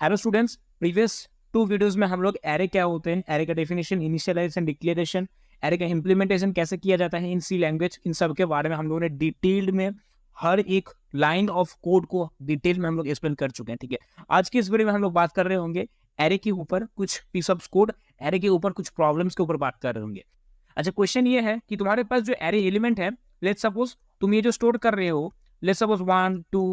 Hello students, previous 2 videos में हम लोग एरे क्या होते हैं, एरे का डेफिनेशन, इनिशियलाइजेशन, डिक्लेरेशन, एरे का इम्प्लीमेंटेशन कैसे किया जाता है इन सी लैंग्वेज, इन सब के बारे में हम लोगों ने डिटेल्ड में हर एक लाइन ऑफ कोड को डिटेल में हम लोग एक्सप्लेन कर चुके हैं। ठीक है, आज की इस वीडियो में हम लोग बात कर रहे होंगे एरे के ऊपर कुछ पीस ऑफ कोड, एरे के ऊपर कुछ प्रॉब्लम्स के ऊपर बात कर रहे होंगे। अच्छा, क्वेश्चन ये है कि तुम्हारे पास जो एरे एलिमेंट है, लेट्स सपोज तुम ये जो स्टोर कर रहे हो, लेट्स सपोज 1 2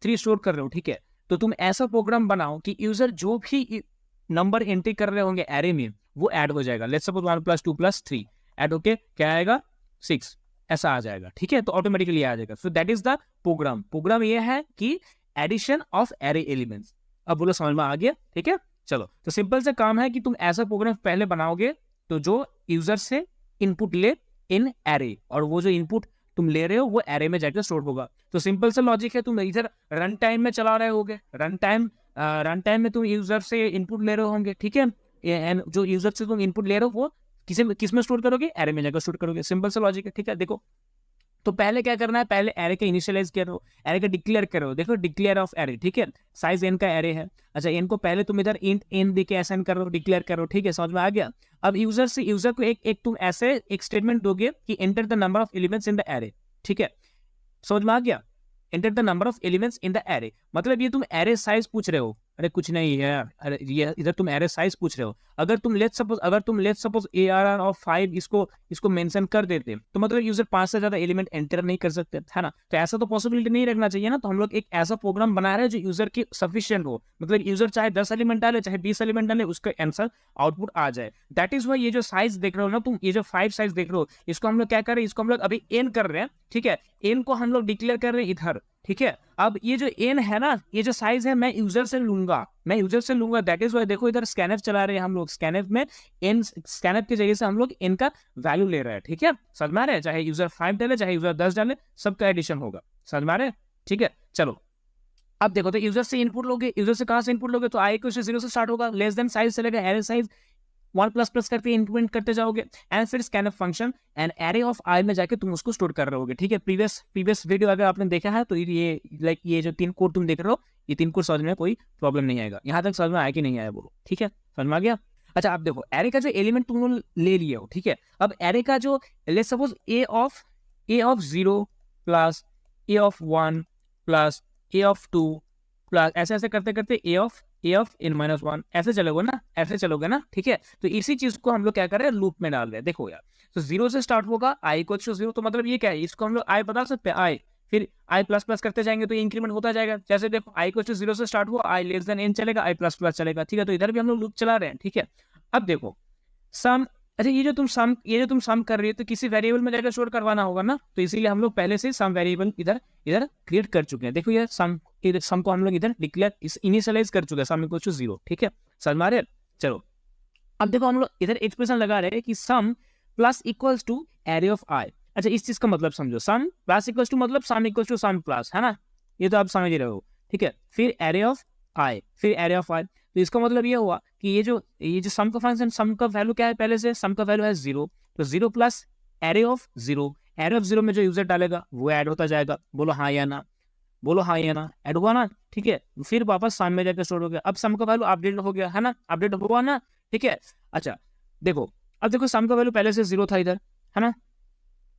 3 स्टोर कर रहे हो। ठीक है, तो तुम ऐसा प्रोग्राम बनाओ कि यूजर जो भी नंबर एंट्री कर रहे होंगे एरे में वो ऐड हो जाएगा। लेट्स सपोज 1 + 2 + 3 ऐड होके क्या आएगा, 6 ऐसा आ जाएगा। ठीक है, तो ऑटोमेटिकली आ जाएगा। So that is the program. Program ये है कि एडिशन ऑफ एरे एलिमेंट्स। अब बोलो समझ में आ गया? ठीक है, चलो, तो सिंपल से काम है कि तुम ऐसा प्रोग्राम पहले बनाओगे तो जो यूजर से इनपुट ले इन एरे, और वो जो इनपुट तुम ले रहे हो वो एरे में जाकर स्टोर होगा। तो सिंपल सा लॉजिक है, तुम इधर रन टाइम में चला रहे होगे, रन टाइम में तुम यूजर से इनपुट ले रहे होंगे। ठीक है, एंड जो यूजर से तुम इनपुट ले रहे हो वो किस में स्टोर करोगे, एरे में जाकर स्टोर करोगे। सिंपल सा लॉजिक है। ठीक है, देखो तो पहले क्या करना है, पहले एरे का इनिशियलाइज करो, एरे का डिक्लेयर करो। देखो डिक्लेयर ऑफ एरे, ठीक है, साइज एन का एरे है। अच्छा, एन को पहले तुम इधर इंट एन देके असाइन करो, डिक्लेयर करो। ठीक है, समझ में आ गया? अब यूजर को एक तुम ऐसे एक स्टेटमेंट दोगे कि enter the number of elements in the array. ठीक है, समझ में आ गया? Enter the number of elements in the array, मतलब ये तुम एरे साइज पूछ रहे हो। अरे कुछ नहीं है, अरे ये इधर तुम एरे साइज पूछ रहे हो। अगर तुम लेट्स सपोज ARR ऑफ 5 इसको मेंशन कर देते तो मतलब यूजर 5 से ज्यादा एलिमेंट एंटर नहीं कर सकते, है ना? तो ऐसा तो पॉसिबिलिटी नहीं रखना चाहिए ना। तो हम लोग एक ऐसा प्रोग्राम बना रहे हैं जो यूजर की सफिशिएंट हो, मतलब यूजर चाहे 10 एलिमेंट डाले चाहे 20 एलिमेंट डाले, उसका आंसर आउटपुट आ जाए। दैट इज वाई ये जो साइज देख रहे हो ना तुम, ये जो 5 साइज देख रहे हो, इसको हम लोग क्या कर रहे हैं, इसको हम लोग अभी एन कर रहे हैं। ठीक है, एन को हम लोग डिक्लेयर कर रहे हैं इधर। ठीक है, अब ये जो एन है ना, ये जो साइज है मैं यूजर से लूंगा, दैट इज वाई देखो इधर स्कैनफ चला रहे हैं हम लोग। स्कैनफ में एन, स्कैनफ के जरिए से हम लोग एन का वैल्यू ले रहे हैं। ठीक है, समझ में आ रहा है? चाहे यूजर 5 डाले चाहे यूजर 10 डाले, सबका एडिशन होगा। समझ में आ रहा है? ठीक है, चलो अब देखो, तो यूजर से इनपुट लोगे, यूजर से कहां से इनपुट लोगे, तो आई को 0 से स्टार्ट होगा, लेस देन साइज चलेगा, एरे साइज 1++ करके इंक्रीमेंट करते जाओगे, एंड फिर scanf function and array of I में जाके तुम उसको स्टोर कर रहे होगे। ठीक है, प्रीवियस वीडियो अगर आपने देखा है तो ये लाइक ये जो 3 कोड तुम देख रहे हो, ये 3 कोड समझ में कोई प्रॉब्लम नहीं आएगा। यहाँ तक समझ में आया कि नहीं आया बोलो? ठीक है, समझ में आ गया? अच्छा, आप देखो एरे का जो एलिमेंट तुम लोग ले लिए हो, ठीक है, अब एरे का जो let's suppose A of 0 plus A of 1 plus A of 2 plus ऐसे ऐसे करते करते ए ऑफ n-1 ऐसे चलोगे ना। ठीक है, तो इसी चीज को हम लोग क्या कर रहे हैं, लूप में डाल रहे हैं। देखो यार, तो 0 से स्टार्ट होगा, i = 0, तो मतलब ये क्या है, इसको हम लोग i बता सकते हैं, i फिर i++ करते जाएंगे तो इंक्रीमेंट होता जाएगा। जैसे देखो i = 0 से स्टार्ट हुआ, i लेस देन n चलेगा, i++ चलेगा। ठीक है, तो इधर भी हम लोग लूप चला रहे हैं। ठीक है, अब देखो सम, अच्छा ये जो तुम सम कर रही हो तो किसी वेरिएबल में जाकर स्टोर करवाना होगा ना, तो इसीलिए हम लोग पहले से सम वेरिएबल इधर क्रिएट कर चुके हैं। देखो यार, सम को हम लोग इधर डिक्लेयर इनिशियलाइज कर चुके हैं, सम = 0। ठीक है, समझ में आ रहा है? चलो अब देखो, हम लोग इधर एक्सप्रेशन लगा रहे हैं कि sum plus equals to array of I. अच्छा, इस चीज का मतलब समझो, सम प्लस इक्वल्स टू मतलब sum equals to sum plus, है ना? ये तो आप समझ ही रहे हो। ठीक है, फिर एरे ऑफ आई, तो इसका मतलब ये हुआ कि ये जो सम का फंक्शन, सम का वैल्यू क्या है, पहले से सम का वैल्यू है 0, तो 0 प्लस एरे ऑफ 0 में जो यूजर डालेगा वो ऐड होता जाएगा। बोलो हाँ या ना, ऐड हुआ ना? ठीक है, फिर वापस सम में जाकर स्टोर हो गया। अब सम का वैल्यू अपडेट हो गया, है ना? अपडेट हुआ ना? ठीक है, अच्छा देखो, अब देखो सम का वैल्यू पहले से 0 था इधर, है ना?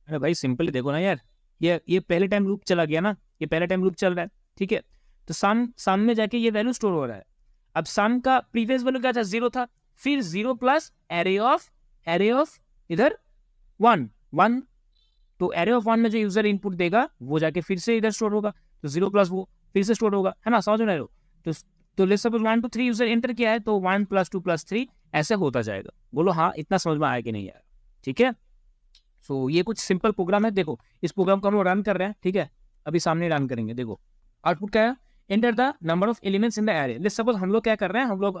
अरे भाई सिंपली देखो ना यार, ये पहले टाइम लूप चला गया ना, ये पहले टाइम लूप चल रहा है। ठीक है, तो सम में जाके ये वैल्यू स्टोर हो रहा है। अब सम का प्रीवियस वैल्यू क्या था, 0 था, फिर 0 प्लस एरे ऑफ इधर 1, तो एरे ऑफ 1 में जो यूजर इनपुट देगा वो जाके फिर से इधर स्टोर होगा, तो 0 प्लस वो फिर से स्टोर होगा, है ना? समझ रहे हो? तो लेट्स सपोज 1 2 3 यूजर एंटर किया है, तो 1 + 2 + 3 ऐसे होता जाएगा। बोलो हाँ, इतना समझ में आया कि नहीं आया? ठीक है, सो ये कुछ सिंपल प्रोग्राम है। देखो इस प्रोग्राम को हम लोग रन कर रहे हैं। ठीक है, अभी सामने रन करेंगे। देखो आउटपुट क्या है, enter the number of elements in the array. Let's suppose हम लोग क्या कर रहे हैं, हम लोग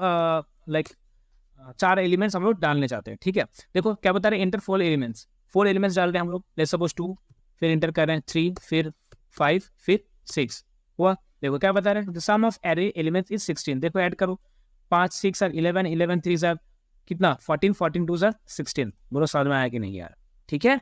लाइक 4 एलिमेंट्स हम लोग डालने चाहते हैं। ठीक है, देखो क्या बता रहे हैं, एंटर 4 एलिमेंट्स डाल रहे हैं हम लोग। लेट्स सपोज 2, फिर एंटर कर रहे हैं 3, फिर 5, फिर 6 हुआ। देखो क्या बता रहे हैं, the sum of array elements is 16। देखो ऐड करो, 5 6 are 11, 11 3 are कितना, 14, 14 2 are 16। बोलो समझ में आया कि नहीं यार? ठीक है,